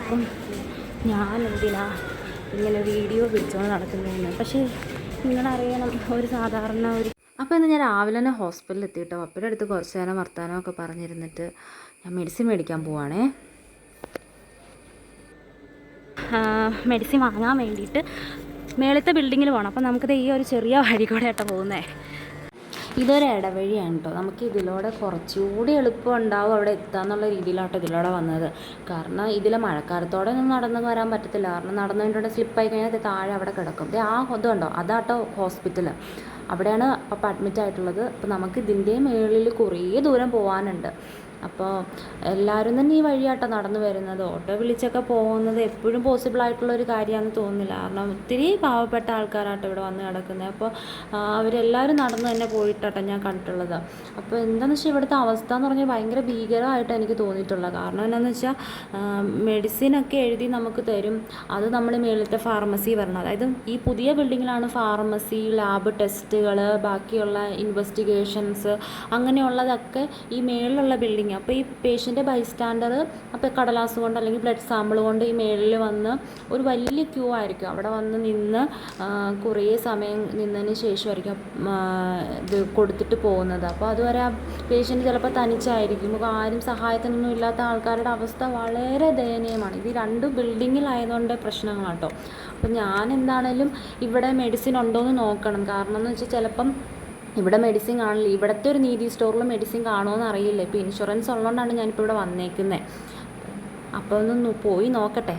അപ്പം ഞാനെന്തിനാ ഇങ്ങനെ വീഡിയോ പിടിച്ചുകൊണ്ട് നടക്കുന്നതെന്ന്. പക്ഷേ നിങ്ങളറിയണം, ഒരു സാധാരണ ഒരു അപ്പോൾ ഇന്ന് ഞാൻ രാവിലെ തന്നെ ഹോസ്പിറ്റലിൽ എത്തിയിട്ടോ. അപ്പയുടെ അടുത്ത് കുറച്ച് നേരം വർത്താനമൊക്കെ പറഞ്ഞിരുന്നിട്ട് ഞാൻ മെഡിസിൻ മേടിക്കാൻ പോവാണേ. മെഡിസിൻ വാങ്ങാൻ വേണ്ടിയിട്ട് മേളത്തെ ബിൽഡിങ്ങിൽ പോകണം. അപ്പോൾ നമുക്കിത് ഈ ഒരു ചെറിയ വഴി കൂടെ ആട്ടോ പോകുന്നത്. ഇതൊരു ഇടവഴിയാണ് കേട്ടോ. നമുക്ക് ഇതിലൂടെ കുറച്ചുകൂടി എളുപ്പം ഉണ്ടാവും അവിടെ എത്താന്നുള്ള രീതിയിലാട്ടോ ഇതിലൂടെ വന്നത്. കാരണം ഇതിൽ മഴക്കാലത്തോടെ ഒന്നും നടന്ന് വരാൻ പറ്റത്തില്ല. കാരണം നടന്നു കഴിഞ്ഞിട്ടുണ്ടെങ്കിൽ സ്ലിപ്പായി കഴിഞ്ഞാൽ താഴെ അവിടെ കിടക്കും. ഇത് കണ്ടോ, അതാട്ടോ ഹോസ്പിറ്റൽ. അവിടെയാണ് അപ്പോൾ അഡ്മിറ്റ് ആയിട്ടുള്ളത്. അപ്പോൾ നമുക്ക് ഇതിൻ്റെ മുകളിൽ കുറേ ദൂരം പോകാനുണ്ട്. അപ്പോൾ എല്ലാവരും തന്നെ ഈ വഴിയാട്ടോ നടന്നു വരുന്നത്. ഓട്ടോ വിളിച്ചൊക്കെ പോകുന്നത് എപ്പോഴും പോസിബിൾ ആയിട്ടുള്ളൊരു കാര്യമാണെന്ന് തോന്നുന്നില്ല. കാരണം ഒത്തിരി പാവപ്പെട്ട ആൾക്കാരാട്ടോ ഇവിടെ വന്ന് കിടക്കുന്നത്. അപ്പോൾ അവരെല്ലാവരും നടന്ന് തന്നെ പോയിട്ടാട്ടോ ഞാൻ കണ്ടിട്ടുള്ളത്. അപ്പോൾ എന്താണെന്ന് വെച്ചാൽ ഇവിടുത്തെ അവസ്ഥ എന്ന് പറഞ്ഞാൽ ഭയങ്കര ഭീകരമായിട്ട് എനിക്ക് തോന്നിയിട്ടുള്ളത്. കാരണം എന്താണെന്ന് വെച്ചാൽ മെഡിസിനൊക്കെ എഴുതി നമുക്ക് തരും. അത് നമ്മൾ മേളിലത്തെ ഫാർമസി വരണം. അതായത് ഈ പുതിയ ബിൽഡിങ്ങിലാണ് ഫാർമസി, ലാബ് ടെസ്റ്റുകൾ, ബാക്കിയുള്ള ഇൻവെസ്റ്റിഗേഷൻസ് അങ്ങനെയുള്ളതൊക്കെ ഈ മേളിലുള്ള ബിൽഡിംഗ്. അപ്പോൾ ഈ പേഷ്യൻ്റെ ബൈസ്റ്റാൻഡർ അപ്പോൾ കടലാസ് കൊണ്ട് അല്ലെങ്കിൽ ബ്ലഡ് സാമ്പിൾ കൊണ്ട് ഈ മേളിൽ വന്ന് ഒരു വലിയ ക്യൂ ആയിരിക്കും. അവിടെ വന്ന് നിന്ന് കുറേ സമയം നിന്നതിന് ശേഷമായിരിക്കും ഇത് കൊടുത്തിട്ട് പോകുന്നത്. അപ്പോൾ അതുവരെ ആ പേഷ്യൻ്റ് ചിലപ്പോൾ തനിച്ചായിരിക്കും. ആരും സഹായത്തിനൊന്നും ഇല്ലാത്ത ആൾക്കാരുടെ അവസ്ഥ വളരെ ദയനീയമാണ്. ഇത് രണ്ട് ബിൽഡിങ്ങിലായതുകൊണ്ട് പ്രശ്നങ്ങളാട്ടോ. അപ്പോൾ ഞാൻ എന്താണേലും ഇവിടെ മെഡിസിൻ ഉണ്ടോയെന്ന് നോക്കണം. കാരണം എന്ന് വെച്ചാൽ ചിലപ്പം ഇവിടെ മെഡിസിൻ കാണില്ല. ഇവിടുത്തെ ഒരു നീതി സ്റ്റോറിൽ മെഡിസിൻ കാണുമോയെന്ന് അറിയില്ല. ഇപ്പോൾ ഇൻഷുറൻസ് ഉള്ളതുകൊണ്ടാണ് ഞാനിപ്പോൾ ഇവിടെ വന്നേക്കുന്നത്. അപ്പോൾ ഒന്ന് പോയി നോക്കട്ടെ.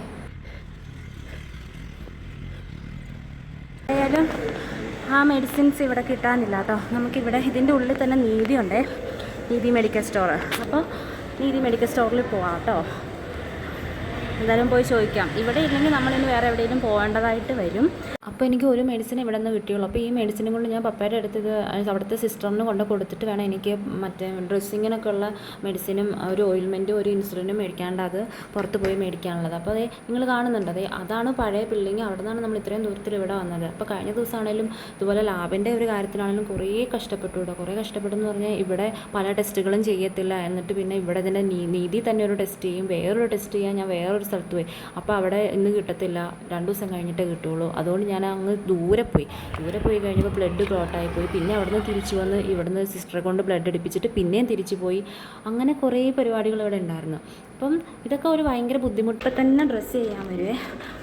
ആയാലും ആ മെഡിസിൻസ് ഇവിടെ കിട്ടാനില്ല കേട്ടോ. നമുക്കിവിടെ ഇതിൻ്റെ ഉള്ളിൽ തന്നെ നീതിയുണ്ടേ, നീതി മെഡിക്കൽ സ്റ്റോർ. അപ്പോൾ നീതി മെഡിക്കൽ സ്റ്റോറിൽ പോവാം കേട്ടോ. എന്തായാലും പോയി ചോദിക്കാം. ഇവിടെ ഇല്ലെങ്കിൽ നമ്മളിനി വേറെ എവിടെയെങ്കിലും പോകേണ്ടതായിട്ട് വരും. അപ്പോൾ എനിക്ക് ഒരു മെഡിസിൻ ഇവിടെ നിന്ന് കിട്ടിയുള്ളൂ. അപ്പോൾ ഈ മെഡിസിനും കൊണ്ട് ഞാൻ പപ്പയുടെ അടുത്ത് ഇത് അവിടുത്തെ സിസ്റ്ററിന് കൊണ്ട് കൊടുത്തിട്ട് വേണം എനിക്ക് മറ്റേ ഡ്രസ്സിങ്ങിനൊക്കെ ഉള്ള മെഡിസിനും ഒരു ഓയിൽമെൻറ്റും ഒരു ഇൻസുലിനും മേടിക്കാണ്ട് അത് പുറത്ത് പോയി മേടിക്കാനുള്ളത്. അപ്പോൾ അതേ നിങ്ങൾ കാണുന്നുണ്ട്, അതെ അതാണ് പഴയ ബിൽഡിങ്. അവിടെ നിന്നാണ് നമ്മൾ ഇത്രയും ദൂരത്തിൽ ഇവിടെ വന്നത്. അപ്പോൾ കഴിഞ്ഞ ദിവസമാണെങ്കിലും ഇതുപോലെ ലാബിൻ്റെ ഒരു കാര്യത്തിലാണെങ്കിലും കുറേ കഷ്ടപ്പെട്ടു കേട്ടോ. കുറേ കഷ്ടപ്പെട്ടെന്ന് പറഞ്ഞാൽ ഇവിടെ പല ടെസ്റ്റുകളും ചെയ്യത്തില്ല. എന്നിട്ട് പിന്നെ ഇവിടെ ഇതിൻ്റെ നീതി തന്നെ ഒരു ടെസ്റ്റ് ചെയ്യും, വേറൊരു ടെസ്റ്റ് ചെയ്യാൻ ഞാൻ വേറൊരു സ്ഥലത്ത് പോയി. അപ്പോൾ അവിടെ ഇന്ന് കിട്ടത്തില്ല, 2 ദിവസം കഴിഞ്ഞിട്ടേ കിട്ടുള്ളൂ. അതുകൊണ്ട് ഞാൻ അങ്ങ് ദൂരെ പോയി കഴിഞ്ഞപ്പോൾ ബ്ലഡ് ക്ലോട്ടായി പോയി. പിന്നെ അവിടുന്ന് തിരിച്ചു വന്ന് ഇവിടുന്ന് സിസ്റ്ററെ കൊണ്ട് ബ്ലഡ് എടുപ്പിച്ചിട്ട് പിന്നെയും തിരിച്ചു പോയി. അങ്ങനെ കുറേ പരിപാടികൾ ഇവിടെ ഉണ്ടായിരുന്നു. അപ്പം ഇതൊക്കെ ഒരു ഭയങ്കര ബുദ്ധിമുട്ട് തന്നെ. ഡ്രസ്സ് ചെയ്യാൻ വരുവേ.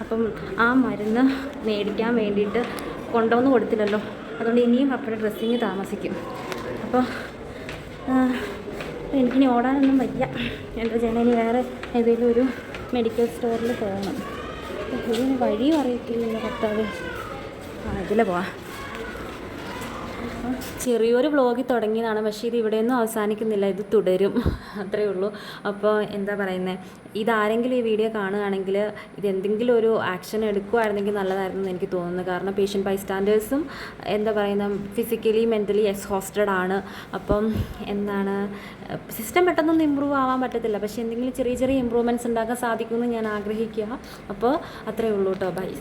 അപ്പം ആ മരുന്ന് മേടിക്കാൻ വേണ്ടിയിട്ട് കൊണ്ടുവന്ന് കൊടുത്തില്ലല്ലോ, അതുകൊണ്ട് ഇനിയും അപ്പോഴും ഡ്രസ്സിങ് താമസിക്കും. അപ്പോൾ എനിക്കിനി ഓടാനൊന്നും വയ്യ. എന്താ ചെയ്യണം, ഇനി വേറെ ഏതെങ്കിലും ഒരു മെഡിക്കൽ സ്റ്റോറിൽ പോകണം. ഇതിന് വഴിയും അറിയത്തില്ല കർത്താവ്. ഇതിൽ പോവാം. ചെറിയൊരു വ്ളോഗിൽ തുടങ്ങിയതാണ്, പക്ഷേ ഇത് ഇവിടെയൊന്നും അവസാനിക്കുന്നില്ല, ഇത് തുടരും, അത്രയേ ഉള്ളൂ. അപ്പോൾ എന്താ പറയുന്നത്, ഇതാരെങ്കിലും ഈ വീഡിയോ കാണുകയാണെങ്കിൽ ഇതെന്തെങ്കിലും ഒരു ആക്ഷൻ എടുക്കുമായിരുന്നെങ്കിൽ നല്ലതായിരുന്നു എനിക്ക് തോന്നുന്നു. കാരണം പേഷ്യൻ്റ് ബൈസ്റ്റാൻഡേഴ്സും എന്താ പറയുന്നത് ഫിസിക്കലി മെൻ്റലി എക്സ്ഹോസ്റ്റഡ് ആണ്. അപ്പം എന്താണ് സിസ്റ്റം പെട്ടെന്നൊന്നും ഇമ്പ്രൂവ് ആവാൻ പറ്റത്തില്ല, പക്ഷേ എന്തെങ്കിലും ചെറിയ ചെറിയ ഇമ്പ്രൂവ്മെൻറ്റ്സ് ഉണ്ടാക്കാൻ സാധിക്കുമെന്ന് ഞാൻ ആഗ്രഹിക്കുക. അപ്പോൾ അത്രയേ ഉള്ളൂ കേട്ടോ. ബൈ.